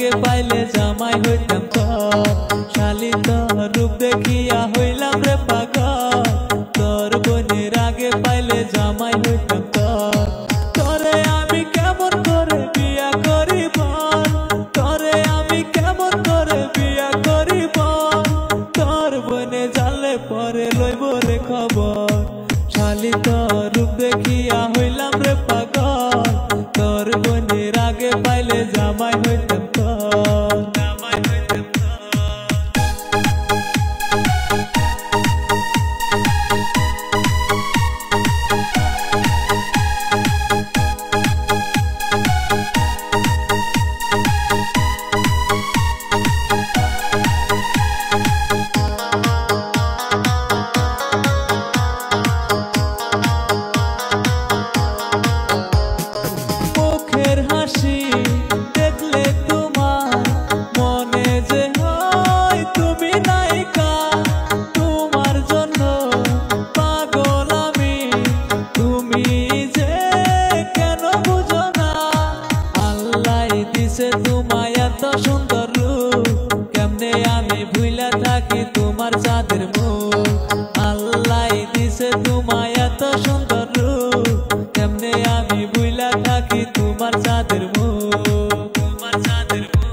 आगे पाइले जामाई हইতাম তোর শালি তোর रूप देखिया হইলাম রে পাগল তোর বোনের आगे पाइले जामाई हইতাম তোর তোরে আমি কেমন করে বিয়া করিব তোরে আমি কেমন করে বিয়া করিব তোর বনে জানলে পরে লইব রে খবর শালি তোর रूप देखिया হইলাম রে পাগল তোর বোনের आगे पाइले जामाई हইতাম তোর জামাই হইতাম মুখের হাসি দেখলে তোমার মনে যে হয় তুমি নায়িকা তোমার জন্য পাগল আমি তুমি যে কেন বুঝো না আল্লাহ দিছে তোমায় এত সুন্দর রূপ কেমনে আমি ভুইলা থাকি তোমার চাঁদের মুখ আল্লাহ দিছে তোমায় এত সুন্দর রূপ কেমনে আমি ভুইলা থাকি তোমার চাঁদের মুখ তোমার চাঁদের মুখ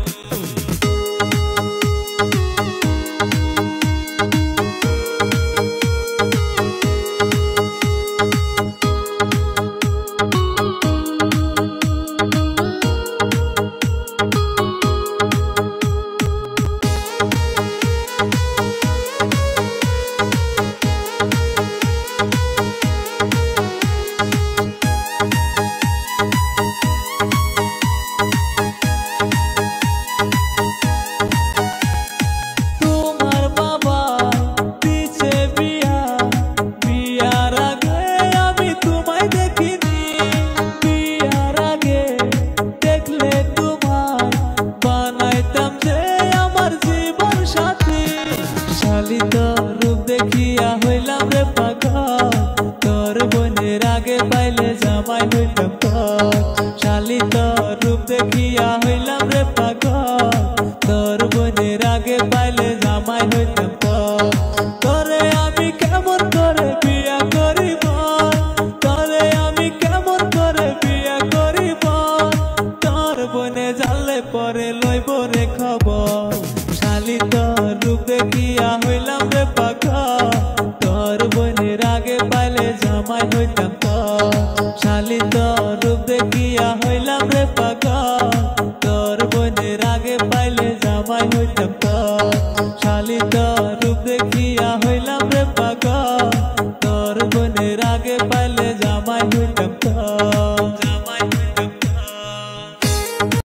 শালি তোর रूप देखिया হইলাম রে পাগল তোর বোনের आगे पाइले জামাই হইতাম তোর শালি তোর रूप देखिया হইলাম রে পাগল তোর বোনের आगे पाइले জামাই হইতাম তোর তোরে আমি কেমন করে বিয়া করিব তোরে আমি কেমন করে বিয়া করিব তোর বনে জানলে পরে লইব রে খবর শালি তোর रूप देखिया হইলাম রে পাগল তোর বোনের आगे पाइले জামাই হইতাম তোর শালি তোর रूप देखिया হইলাম রে পাগল তোর বোনের आगे पाइले জামাই হইতাম তোর শালি তোর रूप देखिया